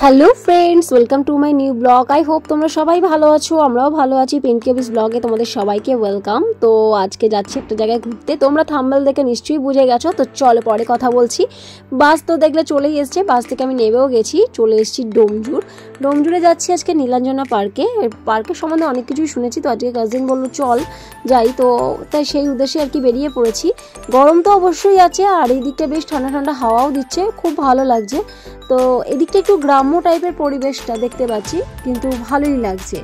Hello friends, welcome to my new blog. I hope তোমরা সবাই ভালো আছো, আমরাও ভালো আছি। পিঙ্কি অফিস ব্লগে তোমাদের সবাইকে ওয়েলকাম। তো আজকে যাচ্ছি একটা জায়গায় ঘুরতে, তোমরা থাম্বনেল দেখে নিশ্চয়ই বুঝে গেছো। তো চলো পরে কথা বলছি। বাস তো দেখলে চলেই এসছে, বাস থেকে আমি নেমেও গেছি, চলে এসেছি ডোমজুড়ে যাচ্ছি আজকে নীলাঞ্জনা পার্কে। পার্কের সম্বন্ধে অনেক কিছুই শুনেছি, তো আজকে কাজিন বললো চল যাই, তো তাই সেই উদ্দেশ্যে আর কি বেরিয়ে পড়েছি। গরম তো অবশ্যই আছে, আর এই দিকটা বেশ ঠান্ডা ঠান্ডা হাওয়াও দিচ্ছে, খুব ভালো লাগছে। তো এদিকটা একটু গ্রাম্য টাইপের পরিবেশটা দেখতে পাচ্ছি, কিন্তু ভালোই লাগছে।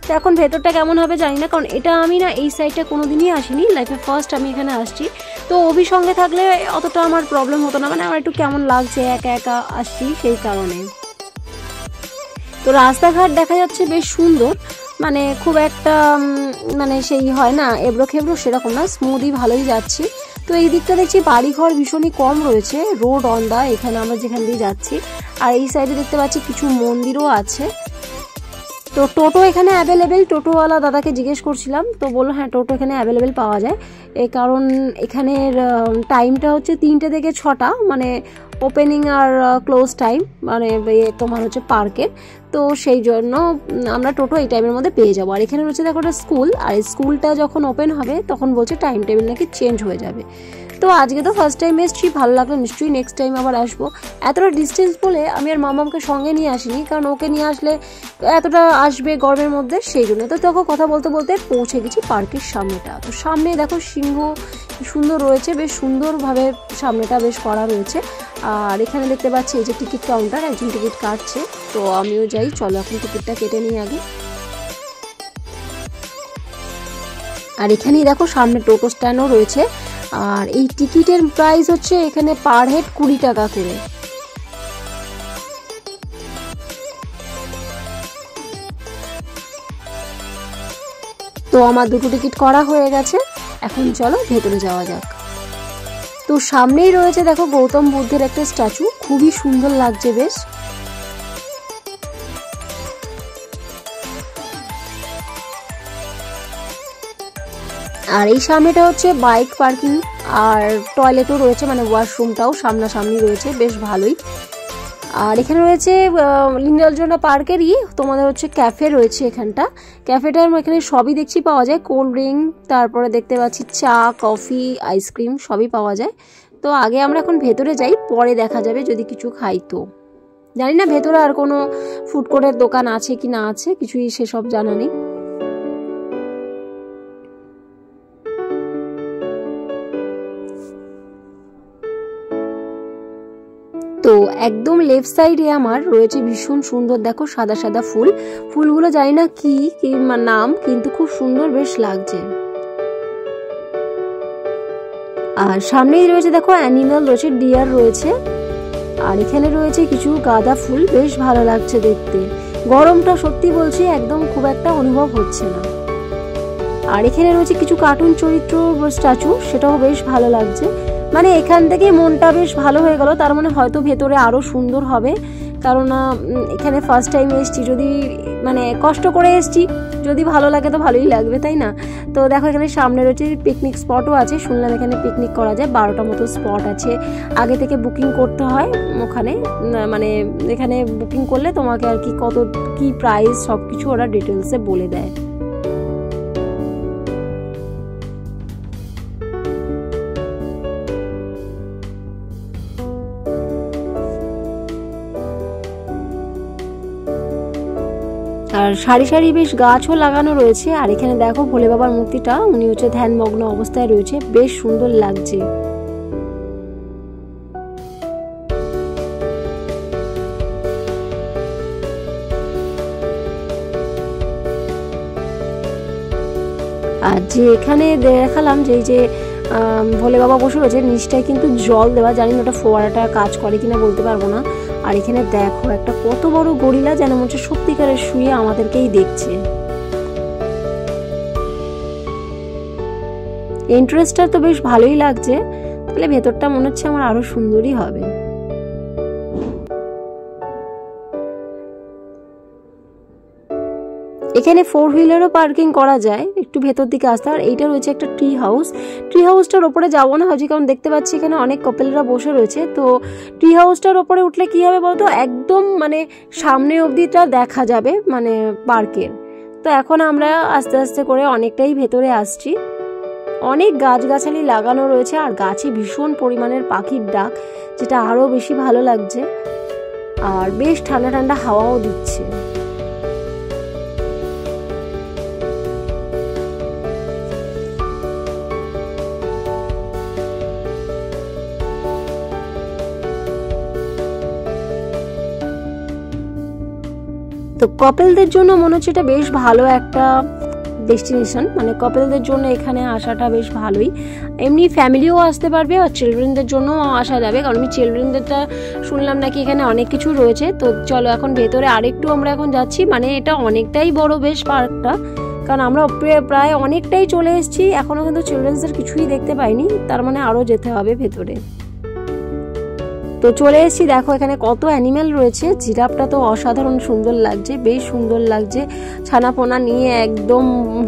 তো এখন ভেতরটা কেমন হবে জানি না, কারণ এটা আমি না এই সাইডটা কোনোদিনই আসিনি, লাইফে ফার্স্ট আমি এখানে আসছি। তো অভি সঙ্গে থাকলে অতটা আমার প্রবলেম হতো না, মানে আমার একটু কেমন লাগছে একা একা আসছি সেই কারণে। তো রাস্তাঘাট দেখা যাচ্ছে বেশ সুন্দর, মানে খুব একটা মানে সেই হয় না এবড়ো খেবড়ো, সেরকম না, স্মুথই ভালোই যাচ্ছি। তো এই দিকটা দেখছি বাড়িঘর ভীষণই কম রয়েছে, রোড অন দা এখানে আমরা যেখান দিয়ে যাচ্ছি। আর এই সাইডে দেখতে পাচ্ছি কিছু মন্দিরও আছে। তো টোটো এখানে অ্যাভেলেবেল, টোটোওয়ালা দাদাকে জিজ্ঞেস করছিলাম, তো বললো হ্যাঁ টোটো এখানে অ্যাভেলেবেল পাওয়া যায়। এই কারণ এখানের টাইমটা হচ্ছে 3টে থেকে 6টা, মানে ওপেনিং আর ক্লোজ টাইম, মানে তোমার হচ্ছে পার্কের। তো সেই জন্য আমরা টোটো এই টাইমের মধ্যে পেয়ে যাবো। আর এখানে রয়েছে দেখো একটা স্কুল, আর স্কুলটা যখন ওপেন হবে তখন বলছে টাইম টেবিল নাকি চেঞ্জ হয়ে যাবে। তো আজকে তো ফার্স্ট টাইম এসেছি, ভালো লাগলো, নিশ্চয়ই নেক্সট টাইম আবার আসবো। এতটা ডিস্টেন্স বলে আমি আর মামামকে সঙ্গে নিয়ে আসিনি, কারণ ওকে নিয়ে আসলে এতটা আসবে গরমের মধ্যে, সেই জন্য। তো দেখো কথা বলতে বলতে পৌঁছে গেছি পার্কের সামনেটা। তো সামনে দেখো সিংহ সুন্দর রয়েছে, বেশ সুন্দরভাবে সামনেটা বেশ করা রয়েছে। আর এখানে দেখতে পাচ্ছি এই যে টিকিট কাউন্টার, একজন টিকিট কাটছে, তো আমিও যাই, চলো এখন টিকিটটা কেটে নিই আগে। আর এখানেই দেখো সামনে টোটো স্ট্যান্ডও রয়েছে। আর এই টিকিটের প্রাইস হচ্ছে এখানে পার হেড 20 টাকা করে। তো আমার 2টো টিকিট করা হয়ে গেছে, এখন চলো ভেতরে যাওয়া যাক। তো সামনেই রয়েছে দেখো গৌতম বুদ্ধের একটা স্ট্যাচু, খুবই সুন্দর লাগছে বেশ। আর এই সামনেটা হচ্ছে বাইক পার্কিং, আর টয়লেটও রয়েছে, মানে ওয়াশরুমটাও সামনাসামনি রয়েছে, বেশ ভালোই। আর এখানে রয়েছে নীলাঞ্জনা পার্কেরই তোমাদের হচ্ছে ক্যাফে রয়েছে এখানটা। ক্যাফেটার এখানে সবই দেখছি পাওয়া যায়, কোল্ড ড্রিঙ্ক, তারপরে দেখতে পাচ্ছি চা, কফি, আইসক্রিম সবই পাওয়া যায়। তো আগে আমরা এখন ভেতরে যাই, পরে দেখা যাবে যদি কিছু খাই। তো জানি না ভেতরে আর কোনো ফুড কোর্টের দোকান আছে কি না আছে, কিছুই সেসব জানা নেই। তো একদম লেফট সাইডে আমার রয়েছে ভীষণ সুন্দর দেখো সাদা সাদা ফুল, ফুলগুলো জানি না কি নাম, কিন্তু খুব সুন্দর বেশ লাগছে। আর সামনেই রয়েছে দেখো অ্যানিমাল রয়েছে, ডিয়ার রয়েছে। আর এখানে রয়েছে কিছু গাঁদা ফুল, বেশ ভালো লাগছে দেখতে। গরমটা সত্যি বলছি একদম খুব একটা অনুভব হচ্ছে না। আর এখানে রয়েছে কিছু কার্টুন চরিত্র স্ট্যাচু, সেটাও বেশ ভালো লাগছে। মানে এখান থেকে মনটা বেশ ভালো হয়ে গেল, তার মানে হয়তো ভেতরে আরো সুন্দর হবে, কারণ এখানে ফার্স্ট টাইম এসছি, যদি মানে কষ্ট করে এসছি, যদি ভালো লাগে তো ভালোই লাগবে, তাই না? তো দেখো এখানে সামনে রয়েছে পিকনিক স্পটও আছে, শুনলাম এখানে পিকনিক করা যায়, 12টা মতো স্পট আছে। আগে থেকে বুকিং করতে হয় ওখানে, মানে এখানে বুকিং করলে তোমাকে আর কি কত কি প্রাইস সব কিছু ওরা ডিটেলসে বলে দেয়। আর সারি সারি বেশ গাছও লাগানো রয়েছে। আর এখানে দেখো ভোলে বাবার মূর্তিটা, উনি হচ্ছে ধ্যানমগ্ন অবস্থায় রয়েছে, বেশ সুন্দর লাগছে। আর যে এখানে দেখালাম যে এই যে ভোলে বাবা বসে রয়েছে, নিচটায় কিন্তু জল দেওয়া, জানি না ওটা ফোয়ারাটা কাজ করে কিনা বলতে পারবো না। আর এখানে দেখো একটা কত বড় গরিলা, যেন মনে হচ্ছে সত্যিকারের শুয়ে আমাদেরকেই দেখছে। এন্ট্রেন্সটা তো বেশ ভালোই লাগছে, তাহলে ভেতরটা মনে হচ্ছে আমার আরো সুন্দরই হবে। এখানে 4 হুইলারও পার্কিং করা যায়, একটু ভেতর দিকে আসতে। আর এইটা রয়েছে একটা ট্রি হাউস। ট্রি হাউসটার ওপরে যাবো না হচ্ছে, কারণ দেখতে পাচ্ছি এখানে অনেক কাপলরা বসে রয়েছে। তো ট্রি হাউসটার ওপরে উঠলে কি হবে বলতো, একদম মানে সামনে অবধিটা দেখা যাবে মানে পার্কের। তো এখন আমরা আস্তে আস্তে করে অনেকটাই ভেতরে আসছি। অনেক গাছগাছালি লাগানো রয়েছে আর গাছে ভীষণ পরিমাণের পাখির ডাক, যেটা আরো বেশি ভালো লাগছে। আর বেশ ঠান্ডা ঠান্ডা হাওয়াও দিচ্ছে। তো কাপলদের জন্য মনে হচ্ছে এটা বেশ ভালো একটা ডেস্টিনেশন, মানে কাপলদের জন্য এখানে আসাটা বেশ ভালোই। এমনি ফ্যামিলিও আসতে পারবে আর চিলড্রেনদের জন্যও আসা যাবে, কারণ আমি চিলড্রেনদেরটা শুনলাম নাকি এখানে অনেক কিছু রয়েছে। তো চলো এখন ভেতরে আরেকটু আমরা এখন যাচ্ছি। মানে এটা অনেকটাই বড় বেশ পার্কটা, কারণ আমরা প্রায় অনেকটাই চলে এসেছি, এখনো কিন্তু চিলড্রেনদের কিছুই দেখতে পাইনি, তার মানে আরও যেতে হবে ভেতরে। তো চলে এসেছি, দেখো এখানে কত অ্যানিমেল রয়েছে। জিরাফটা তো অসাধারণ সুন্দর লাগছে, বেশ সুন্দর লাগছে, ছানাপোনা নিয়ে একদম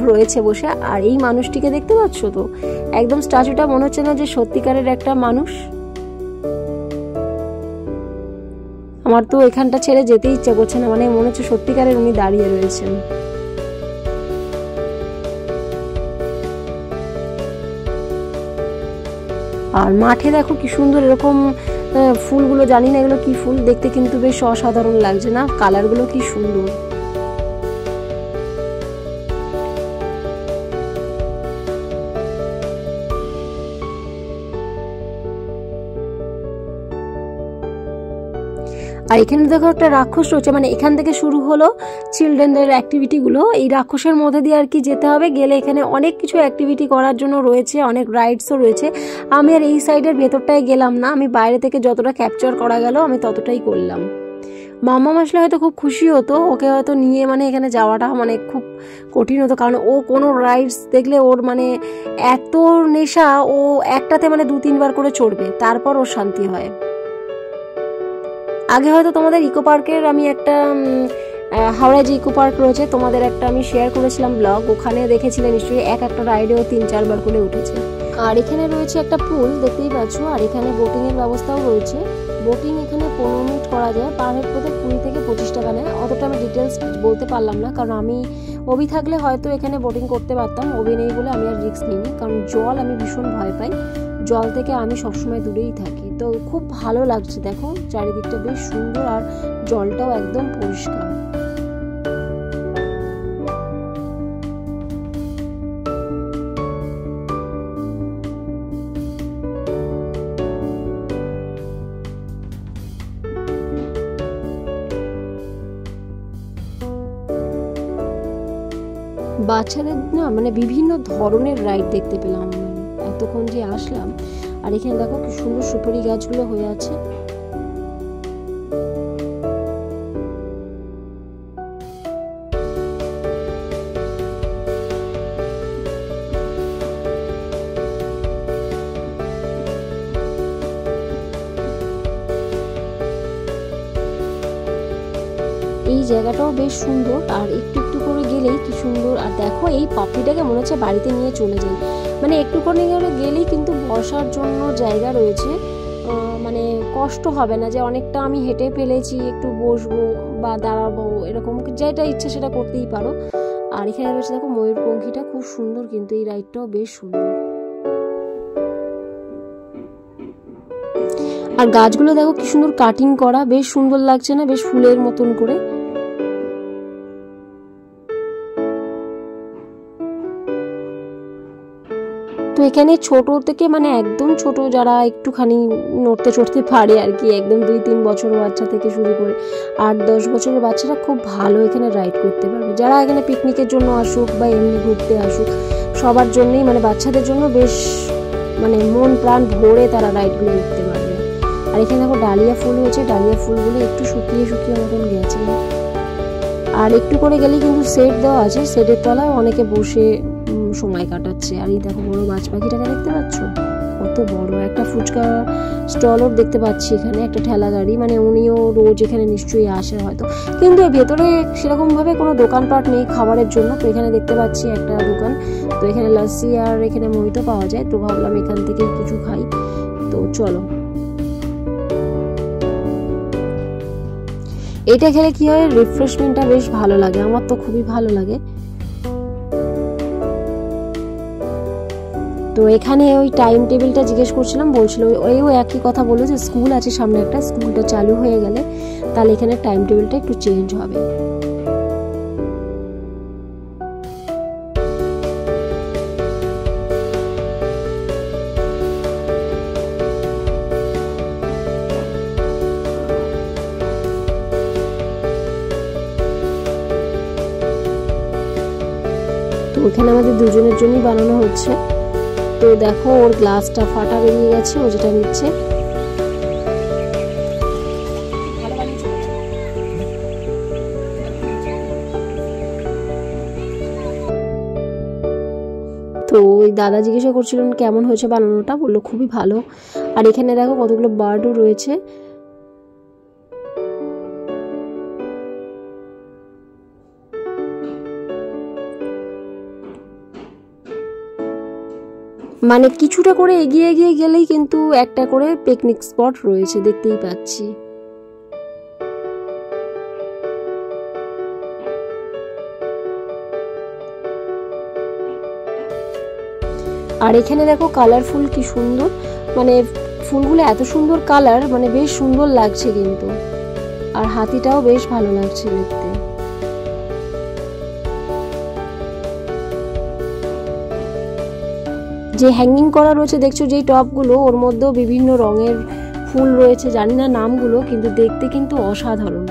রয়েছে বসে। আর এই মানুষটিকে দেখতে পাচ্ছ তো, একদম স্ট্যাচুটা মনে হচ্ছে না যে সত্যিকারের একটা মানুষ। আমার তো এখানটা ছেড়ে যেতে ইচ্ছা করছে না, মানে মনে হচ্ছে সত্যিকারের উনি দাঁড়িয়ে রয়েছেন। আর মাঠে দেখো কি সুন্দর এরকম ফুলগুলো, জানি না এগুলো কি ফুল, দেখতে কিন্তু বেশ অসাধারণ লাগছে না, কালারগুলো কি সুন্দর। আর এখানে দেখো একটা রাক্ষস রয়েছে, মানে এখান থেকে শুরু হলো চিলড্রেনদের অ্যাক্টিভিটিগুলো। এই রাক্ষসের মধ্যে দিয়ে আর কি যেতে হবে, গেলে এখানে অনেক কিছু অ্যাক্টিভিটি করার জন্য রয়েছে, অনেক রাইডসও রয়েছে। আমি আর এই সাইডের ভেতরটায় গেলাম না, আমি বাইরে থেকে যতটা ক্যাপচার করা গেল আমি ততটাই করলাম। মাম্মা আসলে হয়তো খুব খুশি হতো, ওকে হয়তো নিয়ে মানে এখানে যাওয়াটা মানে খুব কঠিন হতো, কারণ ও কোনো রাইডস দেখলে ওর মানে এত নেশা, ও একটাতে মানে 2-3 বার করে চড়বে, তারপর ওর শান্তি হয়। আগে হয়তো তোমাদের ইকো পার্কের আমি একটা হাওড়ায় যে ইকো পার্ক রয়েছে তোমাদের একটা আমি শেয়ার করেছিলাম ব্লগ, ওখানে দেখেছিলে নিশ্চয়ই, একটা রাইডেও 3-4 বার করে উঠেছে। আর এখানে রয়েছে একটা পুল দেখতেই পাচ্ছ, আর এখানে বোটিং এর ব্যবস্থাও রয়েছে। বোটিং এখানে 15 মিনিট করা যায়, পার হেড প্রতি 20 থেকে 25 টাকা নেয়। অতটা আমি ডিটেলস বলতে পারলাম না, কারণ আমি ওবি থাকলে হয়তো এখানে বোটিং করতে পারতাম, ওবি নেই বলে আমি আর রিস্ক নিইনি, কারণ জল আমি ভীষণ ভয় পাই, জল থেকে আমি সবসময় দূরেই থাকি। তো খুব ভালো লাগছে, দেখো চারিদিকটা বেশ সুন্দর আর জলটাও একদম পরিষ্কার। বাচ্চাদের না মানে বিভিন্ন ধরনের রাইড দেখতে পেলাম এতক্ষণ যে আসলাম। আর এখানে দেখো কি সুন্দর সুপারি গাছগুলো হয়ে আছে। এই জায়গাটাও বেশ সুন্দর, আর একটু একটু করে গেলেই কি সুন্দর। আর দেখো এই পাখিটাকে মনে হচ্ছে বাড়িতে নিয়ে চলে যাই, মানে একটুখানি গেলেই কিন্তু বসার জন্য জায়গা রয়েছে, মানে কষ্ট হবে না যে অনেকটা আমি হেঁটে ফেলেছি, একটু বসবো বা দাঁড়াবো, এরকম যেটা ইচ্ছে সেটা করতেই পারো। আর এখানে রয়েছে দেখো ময়ূরপঙ্খীটা, খুব সুন্দর কিন্তু এই রাইডটাও বেশ সুন্দর। আর গাছগুলো দেখো কি সুন্দর কাটিং করা, বেশ সুন্দর লাগছে না, বেশ ফুলের মতন করে। তো এখানে ছোট থেকে মানে একদম ছোট যারা একটুখানি নড়তে চড়তে পারে আর কি, একদম 2-3 বছর বাচ্চা থেকে শুরু করে 8-10 বছরের বাচ্চারা খুব ভালো এখানে রাইড করতে পারবে। যারা এখানে পিকনিকের জন্য আসুক বা এমনি ঘুরতে আসুক, সবার জন্যই মানে বাচ্চাদের জন্য বেশ মানে মন প্রাণ ভরে তারা রাইডগুলো উঠতে পারবে। আর এখানে দেখো ডালিয়া ফুল হয়েছে, ডালিয়া ফুলগুলো একটু শুকিয়ে শুকিয়ে মতন গেছে। আর একটু করে গেলেই কিন্তু সেট দেওয়া আছে, সেটের তলায় অনেকে বসে সময় কাটাচ্ছে। আর এই দেখো বড় মাছ পাখিটাকে দেখতে পাচ্ছ, কত বড় একটা ফুচকা স্টলও দেখতে পাচ্ছি এখানে, একটা ঠেলা গাড়ি, মানে উনিও রোজ এখানে নিশ্চয়ই আসে হয়তো। কিন্তু ভেতরে সেরকমভাবে কোনো দোকানপাট নেই খাবারের জন্য। তো এখানে দেখতে পাচ্ছি একটা দোকান, তো এখানে লস্যি আর এখানে মোহিতো পাওয়া যায়, তো ভাবলাম এখান থেকে কিছু খাই। তো চলো, এটা খেলে কি হয়, রিফ্রেশমেন্টটা বেশ ভালো লাগে, আমার তো খুবই ভালো লাগে। তো এখানে ওই টাইম টেবিলটা জিজ্ঞেস করছিলাম, বলছিল ওইও একই কথা বললো যে স্কুল আছে সামনে একটা, স্কুলটা চালু হয়ে গেলে তাহলে এখানে টাইম টেবিলটা একটু চেঞ্জ হবে। তো এখানে আমাদের দুজনের জন্যই বানানো হচ্ছে। তো দেখো ওর গ্লাসটা ফাটা বেরিয়ে গেছে, ও যেটা নিচ্ছে। তো ওই দাদা জিজ্ঞাসা করছিলেন কেমন হয়েছে বানানোটা, বললো খুবই ভালো। আর এখানে দেখো কতগুলো বার্ডও রয়েছে। মানে কিছুটা করে এগিয়ে এগিয়ে গেলেই কিন্তু একটা করে পিকনিক স্পট রয়েছে, দেখতেই পাচ্ছি। আর এখানে দেখো কালারফুল কি সুন্দর, মানে ফুলগুলো এত সুন্দর কালার, মানে বেশ সুন্দর লাগছে কিন্তু। আর হাতিটাও বেশ ভালো লাগছে দেখতে। যে হ্যাঙ্গিং করা রয়েছে দেখছো যেই টপগুলো, ওর মধ্যেও বিভিন্ন রঙের ফুল রয়েছে, জানি না নামগুলো, কিন্তু দেখতে কিন্তু অসাধারণ।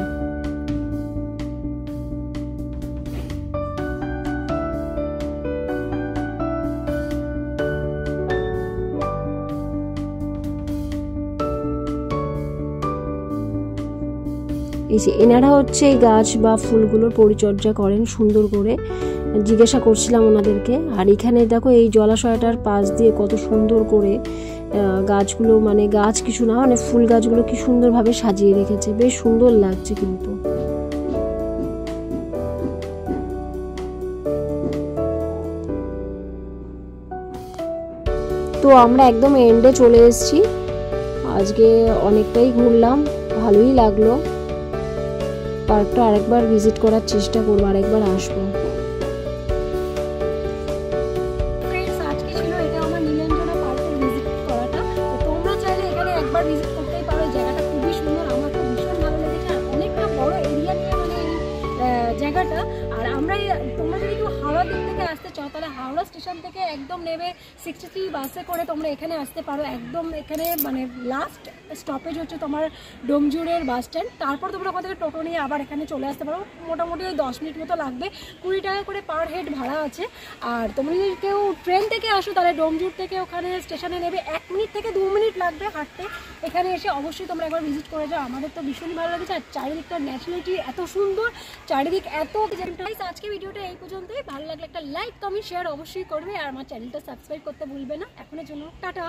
এই যে এনারা হচ্ছে এই গাছ বা ফুলগুলোর পরিচর্যা করেন সুন্দর করে, জিজ্ঞাসা করছিলাম ওনাদেরকে। আর এখানে দেখো এই জলাশয়টার পাশ দিয়ে কত সুন্দর করে গাছগুলো, মানে গাছ কিছু না, মানে ফুল গাছগুলো কি সুন্দরভাবে সাজিয়ে রেখেছে, বেশ সুন্দর লাগছে কিন্তু। তো আমরা একদম এন্ডে চলে এসেছি, আজকে অনেকটাই ঘুরলাম, ভালোই লাগলো। পার্কটা আরেকবার ভিজিট করার চেষ্টা করবো, আরেকবার আসবো। আজকে ছিল এটা আমার নীলাঞ্জনা পার্কের ভিজিট করাটা। তো তোমরা চাইলে এখানে একবার ভিজিট করতেই পারো, জায়গাটা খুবই সুন্দর, আমার তো ভীষণ ভালো লেগেছে। আর অনেকটা বড় এরিয়া নিয়ে মানে এই জায়গাটা। আর আমরা তোমরা যদি কেউ হাওড়া দিক থেকে আসতে চাও, তাহলে হাওড়া স্টেশন থেকে একদম নেমে 63 বাসে করে তোমরা এখানে আসতে পারো। একদম এখানে মানে লাস্ট স্টপেজ হচ্ছে তোমার ডোমজুড়ের বাস স্ট্যান্ড। তারপর তোমরা ওখান থেকে টোটো নিয়ে আবার এখানে চলে আসতে পারো। মোটামুটি ওই 10 মিনিট মতো লাগবে, 20 টাকা করে পার হেড ভাড়া আছে। আর তোমরা যদি কেউ ট্রেন থেকে আসো, তাহলে ডোমজুড় থেকে ওখানে স্টেশনে নেবে 1 মিনিট থেকে 2 মিনিট লাগবে হাঁটতে। এখানে এসে অবশ্যই তোমরা একবার ভিজিট করে যাও, আমাদের তো ভীষণই ভালো লেগেছে। আর চারিদিকটা ন্যাচারালিটি এত সুন্দর, চারিদিক এত। আজকে ভিডিওটা এই পর্যন্তই, ভালো লাগলে একটা লাইক কমেন্ট শেয়ার অবশ্যই করবে, আর আমার চ্যানেলটা সাবস্ক্রাইব করতে ভুলবে না। এখনের জন্য টাটা।